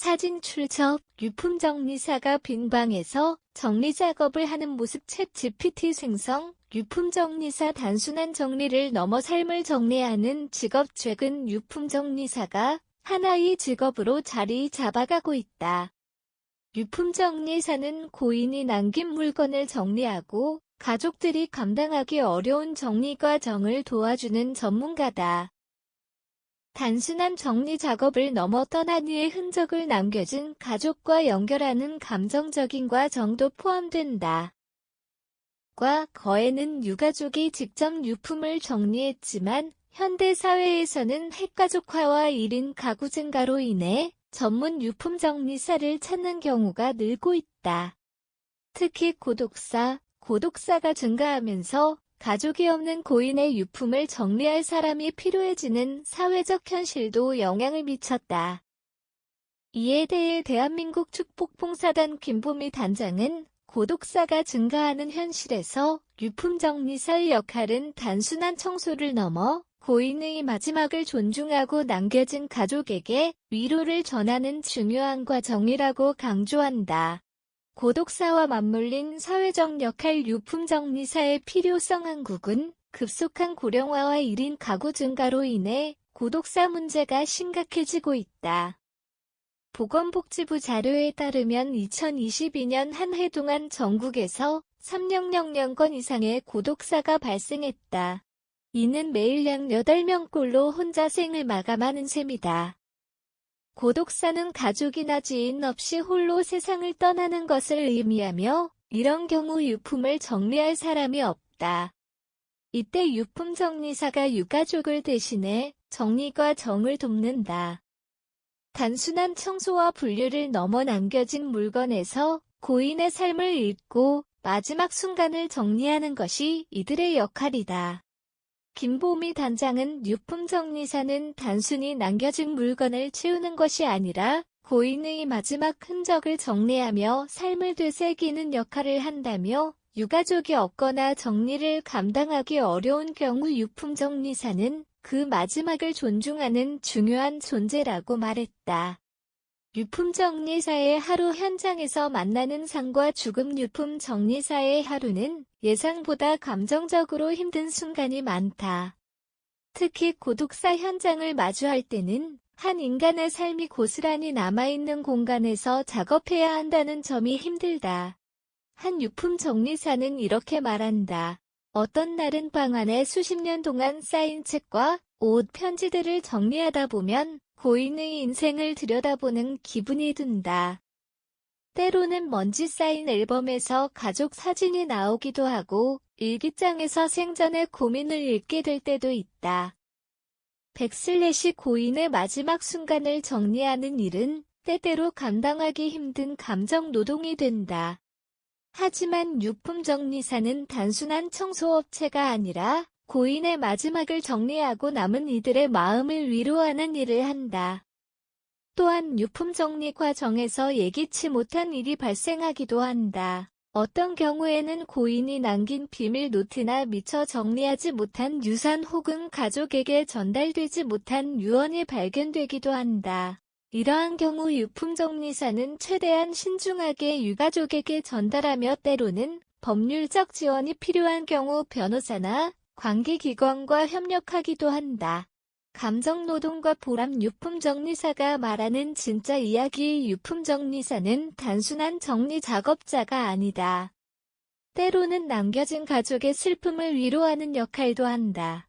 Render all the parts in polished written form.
사진 출처 유품정리사가 빈방에서 정리작업을 하는 모습 챗GPT 생성 유품정리사 단순한 정리를 넘어 삶을 정리하는 직업 최근 유품정리사가 하나의 직업으로 자리 잡아가고 있다. 유품정리사는 고인이 남긴 물건을 정리하고 가족들이 감당하기 어려운 정리 과정을 도와주는 전문가다. 단순한 정리 작업을 넘어 떠난 이의 흔적을 남겨준 가족과 연결하는 감정적인 과정도 포함된다. 과거에는 유가족이 직접 유품을 정리했지만 현대 사회에서는 핵가족화와 1인 가구 증가로 인해 전문 유품 정리사를 찾는 경우가 늘고 있다. 특히 고독사가 증가하면서 가족이 없는 고인의 유품을 정리할 사람이 필요해지는 사회적 현실도 영향을 미쳤다. 이에 대해 대한민국 축복봉사단 김보미 단장은 고독사가 증가하는 현실에서 유품정리사의 역할은 단순한 청소를 넘어 고인의 마지막을 존중하고 남겨진 가족에게 위로를 전하는 중요한 과정이라고 강조한다. 고독사와 맞물린 사회적 역할 유품정리사의 필요성 한국은 급속한 고령화와 1인 가구 증가로 인해 고독사 문제가 심각해지고 있다. 보건복지부 자료에 따르면 2022년 한 해 동안 전국에서 300건 이상의 고독사가 발생했다. 이는 매일 약 8명꼴로 혼자 생을 마감하는 셈이다. 고독사는 가족이나 지인 없이 홀로 세상을 떠나는 것을 의미하며 이런 경우 유품을 정리할 사람이 없다. 이때 유품정리사가 유가족을 대신해 정리과 정을 돕는다. 단순한 청소와 분류를 넘어 남겨진 물건에서 고인의 삶을 읽고 마지막 순간을 정리하는 것이 이들의 역할이다. 김보미 단장은 유품정리사는 단순히 남겨진 물건을 치우는 것이 아니라 고인의 마지막 흔적을 정리하며 삶을 되새기는 역할을 한다며 유가족이 없거나 정리를 감당하기 어려운 경우 유품정리사는 그 마지막을 존중하는 중요한 존재라고 말했다. 유품정리사의 하루 현장에서 만나는 삶과 죽음 유품정리사의 하루는 예상보다 감정적으로 힘든 순간이 많다. 특히 고독사 현장을 마주할 때는 한 인간의 삶이 고스란히 남아있는 공간에서 작업해야 한다는 점이 힘들다. 한 유품정리사는 이렇게 말한다. 어떤 날은 방 안에 수십 년 동안 쌓인 책과 옷, 편지들을 정리하다 보면 고인의 인생을 들여다보는 기분이 든다. 때로는 먼지 쌓인 앨범에서 가족 사진이 나오기도 하고 일기장에서 생전의 고민을 읽게 될 때도 있다. 백슬래시 고인의 마지막 순간을 정리하는 일은 때때로 감당하기 힘든 감정 노동이 된다. 하지만 유품정리사는 단순한 청소업체가 아니라 고인의 마지막을 정리하고 남은 이들의 마음을 위로하는 일을 한다. 또한 유품정리 과정에서 예기치 못한 일이 발생하기도 한다. 어떤 경우에는 고인이 남긴 비밀 노트나 미처 정리하지 못한 유산 혹은 가족에게 전달되지 못한 유언이 발견되기도 한다. 이러한 경우 유품정리사는 최대한 신중하게 유가족에게 전달하며 때로는 법률적 지원이 필요한 경우 변호사나 관계기관과 협력하기도 한다. 감정노동과 보람 유품정리사가 말하는 진짜 이야기 유품정리사는 단순한 정리 작업자가 아니다. 때로는 남겨진 가족의 슬픔을 위로하는 역할도 한다.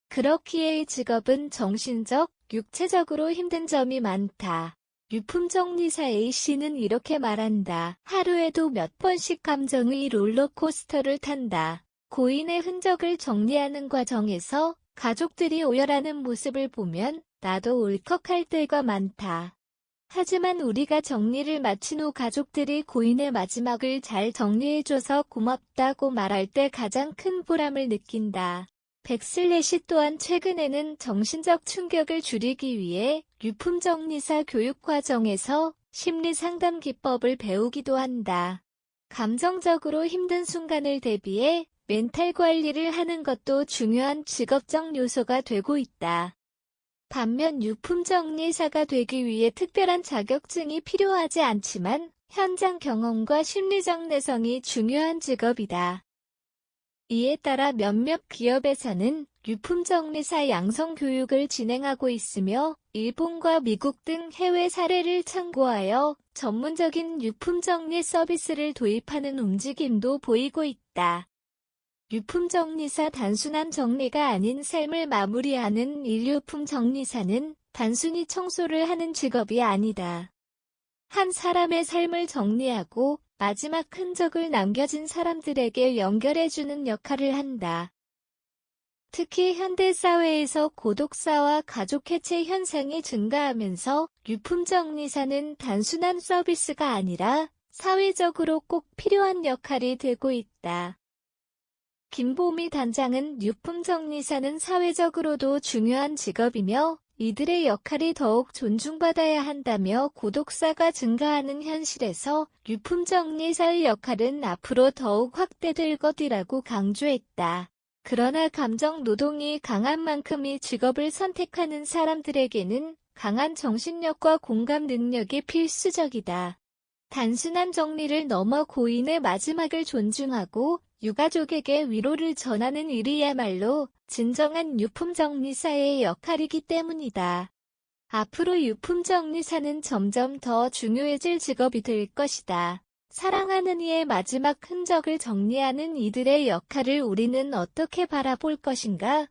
그렇기에 이 직업은 정신적, 육체적으로 힘든 점이 많다. 유품정리사 A씨는 이렇게 말한다. 하루에도 몇 번씩 감정의 롤러코스터를 탄다. 고인의 흔적을 정리하는 과정에서 가족들이 오열하는 모습을 보면 나도 울컥할 때가 많다. 하지만 우리가 정리를 마친 후 가족들이 고인의 마지막을 잘 정리해줘서 고맙다고 말할 때 가장 큰 보람을 느낀다. 백슬래시 또한 최근에는 정신적 충격을 줄이기 위해 유품정리사 교육 과정에서 심리상담 기법을 배우기도 한다. 감정적으로 힘든 순간을 대비해 멘탈 관리를 하는 것도 중요한 직업적 요소가 되고 있다. 반면 유품정리사가 되기 위해 특별한 자격증이 필요하지 않지만 현장 경험과 심리적 내성이 중요한 직업이다. 이에 따라 몇몇 기업에서는 유품정리사 양성 교육을 진행하고 있으며 일본과 미국 등 해외 사례를 참고하여 전문적인 유품정리 서비스를 도입하는 움직임도 보이고 있다. 유품정리사 단순한 정리가 아닌 삶을 마무리하는 일류품 정리사는 단순히 청소를 하는 직업이 아니다. 한 사람의 삶을 정리하고 마지막 흔적을 남겨진 사람들에게 연결해주는 역할을 한다. 특히 현대사회에서 고독사와 가족 해체 현상이 증가하면서 유품정리사는 단순한 서비스가 아니라 사회적으로 꼭 필요한 역할이 되고 있다. 김보미 단장은 유품정리사는 사회적으로도 중요한 직업이며 이들의 역할이 더욱 존중받아야 한다며 고독사가 증가하는 현실에서 유품정리사의 역할은 앞으로 더욱 확대될 것이라고 강조했다. 그러나 감정 노동이 강한 만큼 이 직업을 선택하는 사람들에게는 강한 정신력과 공감 능력이 필수적이다. 단순한 정리를 넘어 고인의 마지막을 존중하고 유가족에게 위로를 전하는 일이야말로 진정한 유품정리사의 역할이기 때문이다. 앞으로 유품정리사는 점점 더 중요해질 직업이 될 것이다. 사랑하는 이의 마지막 흔적을 정리하는 이들의 역할을 우리는 어떻게 바라볼 것인가?